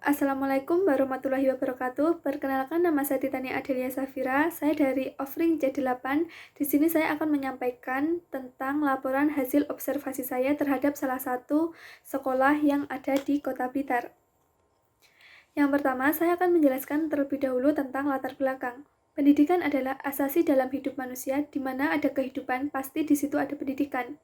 Assalamualaikum warahmatullahi wabarakatuh. Perkenalkan, nama saya Titania Adelia Safira. Saya dari Offering C8. Di sini saya akan menyampaikan tentang laporan hasil observasi saya terhadap salah satu sekolah yang ada di Kota Blitar. Yang pertama, saya akan menjelaskan terlebih dahulu tentang latar belakang. Pendidikan adalah asasi dalam hidup manusia, di mana ada kehidupan, pasti di situ ada pendidikan.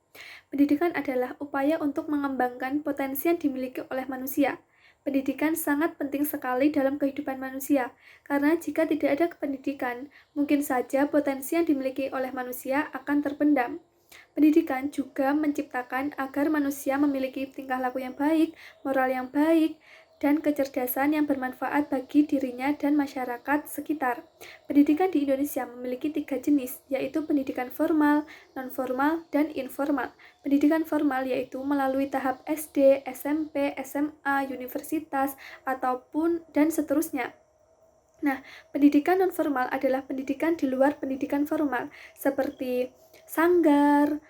Pendidikan adalah upaya untuk mengembangkan potensi yang dimiliki oleh manusia. Pendidikan sangat penting sekali dalam kehidupan manusia, karena jika tidak ada pendidikan, mungkin saja potensi yang dimiliki oleh manusia akan terpendam. Pendidikan juga menciptakan agar manusia memiliki tingkah laku yang baik, moral yang baik, dan kecerdasan yang bermanfaat bagi dirinya dan masyarakat sekitar. Pendidikan di Indonesia memiliki 3 jenis, yaitu pendidikan formal, non-formal, dan informal. Pendidikan formal yaitu melalui tahap SD, SMP, SMA, universitas, ataupun dan seterusnya. Nah, pendidikan non-formal adalah pendidikan di luar pendidikan formal, seperti sanggar,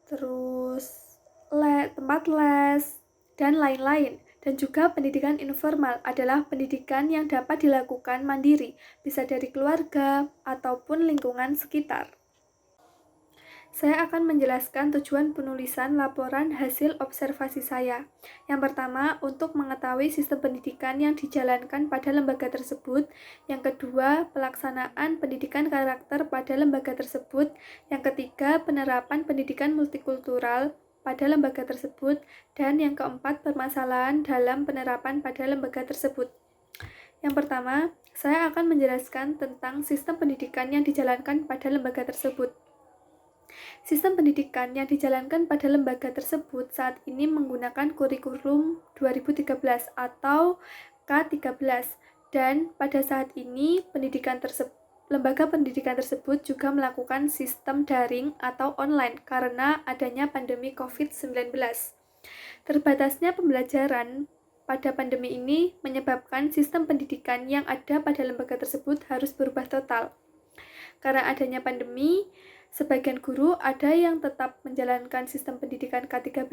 terus tempat les, dan lain-lain. Dan juga pendidikan informal adalah pendidikan yang dapat dilakukan mandiri, bisa dari keluarga ataupun lingkungan sekitar. Saya akan menjelaskan tujuan penulisan laporan hasil observasi saya. Yang pertama, untuk mengetahui sistem pendidikan yang dijalankan pada lembaga tersebut. Yang kedua, pelaksanaan pendidikan karakter pada lembaga tersebut. Yang ketiga, penerapan pendidikan multikultural pada lembaga tersebut. Dan yang keempat, permasalahan dalam penerapan pada lembaga tersebut. Yang pertama, saya akan menjelaskan tentang sistem pendidikan yang dijalankan pada lembaga tersebut. Sistem pendidikan yang dijalankan pada lembaga tersebut saat ini menggunakan kurikulum 2013 atau K13, dan pada saat ini lembaga pendidikan tersebut juga melakukan sistem daring atau online karena adanya pandemi COVID-19. Terbatasnya pembelajaran pada pandemi ini menyebabkan sistem pendidikan yang ada pada lembaga tersebut harus berubah total. Karena adanya pandemi, sebagian guru ada yang tetap menjalankan sistem pendidikan K13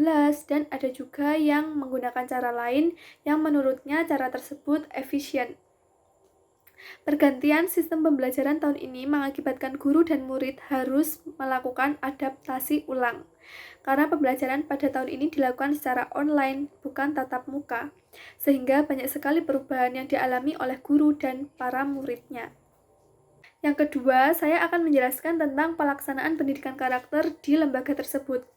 dan ada juga yang menggunakan cara lain yang menurutnya cara tersebut efisien. Pergantian sistem pembelajaran tahun ini mengakibatkan guru dan murid harus melakukan adaptasi ulang. Karena pembelajaran pada tahun ini dilakukan secara online, bukan tatap muka, sehingga banyak sekali perubahan yang dialami oleh guru dan para muridnya. Yang kedua, saya akan menjelaskan tentang pelaksanaan pendidikan karakter di lembaga tersebut.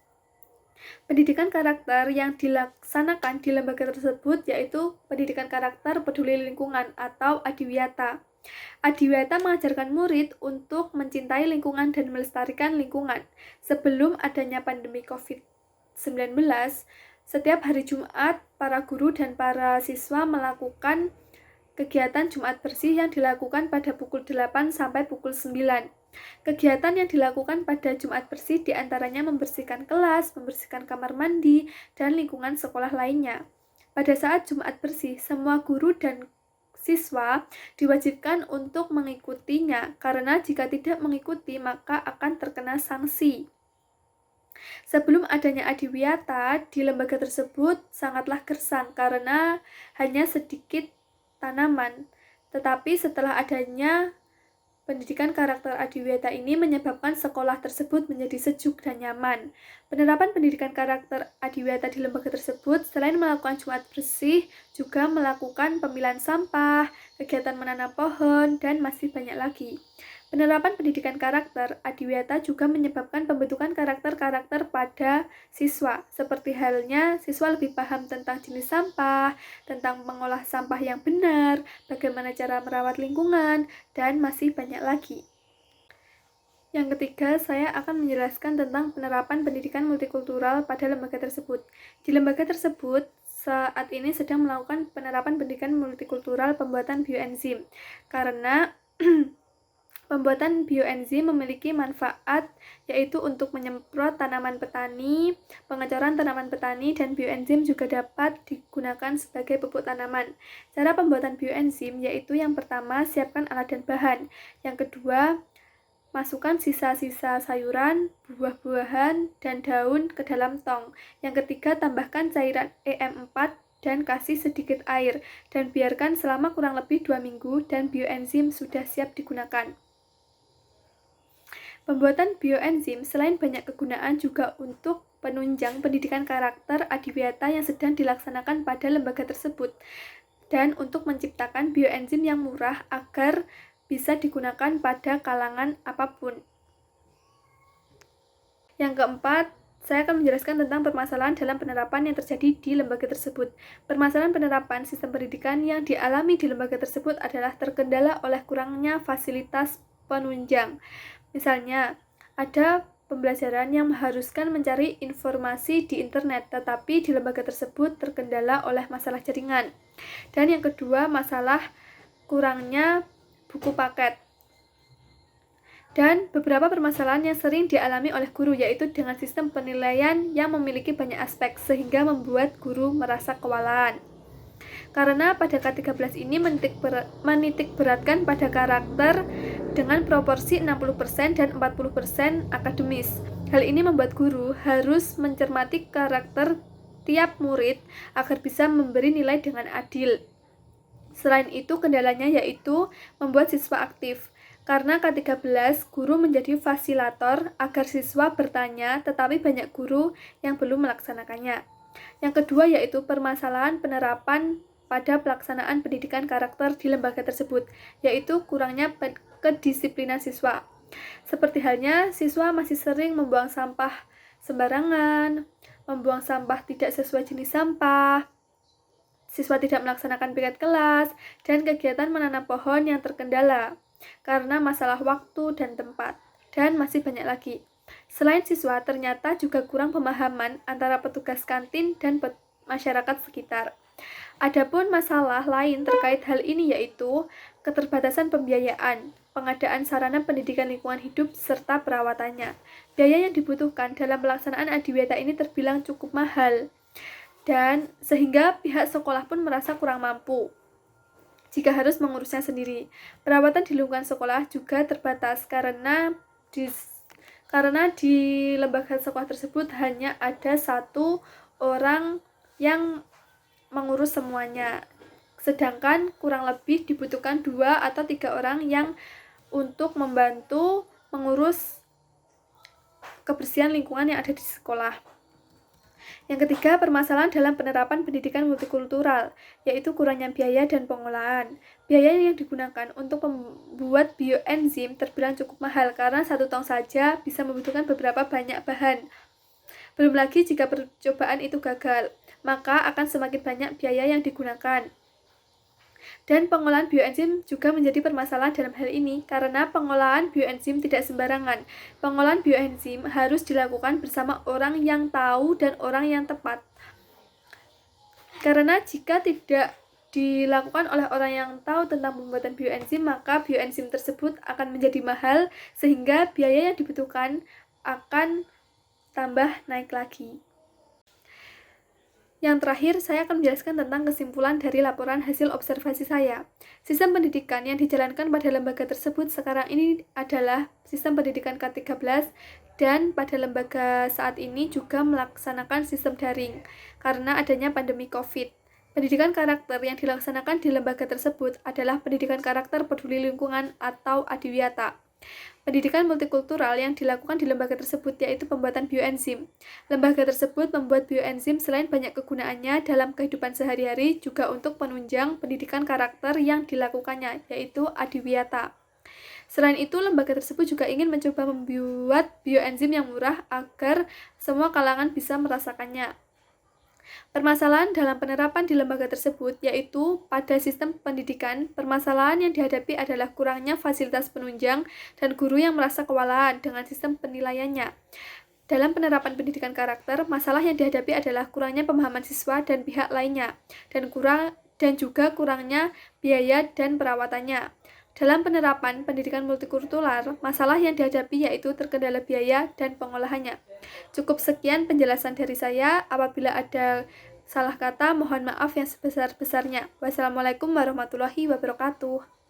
Pendidikan karakter yang dilaksanakan di lembaga tersebut yaitu pendidikan karakter peduli lingkungan atau Adiwiyata. Adiwiyata mengajarkan murid untuk mencintai lingkungan dan melestarikan lingkungan. Sebelum adanya pandemi COVID-19, setiap hari Jumat, para guru dan para siswa melakukan kegiatan Jumat bersih yang dilakukan pada pukul 8 sampai pukul 9. Kegiatan yang dilakukan pada Jumat bersih diantaranya membersihkan kelas, membersihkan kamar mandi, dan lingkungan sekolah lainnya. Pada saat Jumat bersih, semua guru dan siswa diwajibkan untuk mengikutinya, karena jika tidak mengikuti maka akan terkena sanksi. Sebelum adanya Adiwiyata, di lembaga tersebut sangatlah gersang karena hanya sedikit tanaman. Tetapi setelah adanya pendidikan karakter Adiwiyata ini menyebabkan sekolah tersebut menjadi sejuk dan nyaman. Penerapan pendidikan karakter Adiwiyata di lembaga tersebut selain melakukan Jumat bersih, juga melakukan pemilihan sampah, kegiatan menanam pohon, dan masih banyak lagi. Penerapan pendidikan karakter Adiwiyata juga menyebabkan pembentukan karakter-karakter pada siswa, seperti halnya siswa lebih paham tentang jenis sampah, tentang mengolah sampah yang benar, bagaimana cara merawat lingkungan, dan masih banyak lagi. Yang ketiga, saya akan menjelaskan tentang penerapan pendidikan multikultural pada lembaga tersebut. Di lembaga tersebut, saat ini sedang melakukan penerapan pendidikan multikultural pembuatan bioenzim, karena pembuatan bioenzim memiliki manfaat yaitu untuk menyemprot tanaman petani, pengecoran tanaman petani, dan bioenzim juga dapat digunakan sebagai pupuk tanaman. Cara pembuatan bioenzim yaitu yang pertama, siapkan alat dan bahan. Yang kedua, masukkan sisa-sisa sayuran, buah-buahan, dan daun ke dalam tong. Yang ketiga, tambahkan cairan EM4 dan kasih sedikit air, dan biarkan selama kurang lebih 2 minggu dan bioenzim sudah siap digunakan. Pembuatan bioenzim selain banyak kegunaan juga untuk penunjang pendidikan karakter adiwiyata yang sedang dilaksanakan pada lembaga tersebut, dan untuk menciptakan bioenzim yang murah agar bisa digunakan pada kalangan apapun. Yang keempat, saya akan menjelaskan tentang permasalahan dalam penerapan yang terjadi di lembaga tersebut. Permasalahan penerapan sistem pendidikan yang dialami di lembaga tersebut adalah terkendala oleh kurangnya fasilitas penunjang. Misalnya, ada pembelajaran yang mengharuskan mencari informasi di internet, tetapi di lembaga tersebut terkendala oleh masalah jaringan. Dan yang kedua, masalah kurangnya buku paket. Dan beberapa permasalahan yang sering dialami oleh guru, yaitu dengan sistem penilaian yang memiliki banyak aspek, sehingga membuat guru merasa kewalahan. Karena pada K13 ini menitik beratkan pada karakter dengan proporsi 60% dan 40% akademis. Hal ini membuat guru harus mencermati karakter tiap murid agar bisa memberi nilai dengan adil. Selain itu, kendalanya yaitu membuat siswa aktif. Karena K13, guru menjadi fasilitator agar siswa bertanya, tetapi banyak guru yang belum melaksanakannya. Yang kedua yaitu permasalahan penerapan pada pelaksanaan pendidikan karakter di lembaga tersebut, yaitu kurangnya kedisiplinan siswa. Seperti halnya, siswa masih sering membuang sampah sembarangan, membuang sampah tidak sesuai jenis sampah, siswa tidak melaksanakan piket kelas, dan kegiatan menanam pohon yang terkendala karena masalah waktu dan tempat, dan masih banyak lagi. Selain siswa, ternyata juga kurang pemahaman antara petugas kantin dan masyarakat sekitar. Adapun masalah lain terkait hal ini yaitu keterbatasan pembiayaan, pengadaan sarana pendidikan lingkungan hidup, serta perawatannya. Biaya yang dibutuhkan dalam pelaksanaan adiwiyata ini terbilang cukup mahal, dan sehingga pihak sekolah pun merasa kurang mampu jika harus mengurusnya sendiri. Perawatan di lingkungan sekolah juga terbatas karena di lembaga sekolah tersebut hanya ada 1 orang yang mengurus semuanya, sedangkan kurang lebih dibutuhkan 2 atau 3 orang yang untuk membantu mengurus kebersihan lingkungan yang ada di sekolah. Yang ketiga, permasalahan dalam penerapan pendidikan multikultural, yaitu kurangnya biaya dan pengolahan. Biaya yang digunakan untuk membuat bioenzim terbilang cukup mahal karena 1 tong saja bisa membutuhkan beberapa banyak bahan. Belum lagi jika percobaan itu gagal, maka akan semakin banyak biaya yang digunakan. Dan pengolahan bioenzim juga menjadi permasalahan dalam hal ini karena pengolahan bioenzim tidak sembarangan. Pengolahan bioenzim harus dilakukan bersama orang yang tahu dan orang yang tepat. Karena jika tidak dilakukan oleh orang yang tahu tentang pembuatan bioenzim, maka bioenzim tersebut akan menjadi mahal sehingga biaya yang dibutuhkan akan tambah naik lagi. Yang terakhir, saya akan menjelaskan tentang kesimpulan dari laporan hasil observasi saya. Sistem pendidikan yang dijalankan pada lembaga tersebut sekarang ini adalah sistem pendidikan K13, dan pada lembaga saat ini juga melaksanakan sistem daring karena adanya pandemi COVID. Pendidikan karakter yang dilaksanakan di lembaga tersebut adalah pendidikan karakter peduli lingkungan atau adiwiyata. Pendidikan multikultural yang dilakukan di lembaga tersebut yaitu pembuatan bioenzim. Lembaga tersebut membuat bioenzim selain banyak kegunaannya dalam kehidupan sehari-hari juga untuk penunjang pendidikan karakter yang dilakukannya, yaitu adiwiyata. Selain itu, lembaga tersebut juga ingin mencoba membuat bioenzim yang murah agar semua kalangan bisa merasakannya. Permasalahan dalam penerapan di lembaga tersebut yaitu pada sistem pendidikan, permasalahan yang dihadapi adalah kurangnya fasilitas penunjang dan guru yang merasa kewalahan dengan sistem penilaiannya. Dalam penerapan pendidikan karakter, masalah yang dihadapi adalah kurangnya pemahaman siswa dan pihak lainnya, dan juga kurangnya biaya dan perawatannya. Dalam penerapan pendidikan multikultural, masalah yang dihadapi yaitu terkendala biaya dan pengolahannya. Cukup sekian penjelasan dari saya. Apabila ada salah kata, mohon maaf yang sebesar-besarnya. Wassalamualaikum warahmatullahi wabarakatuh.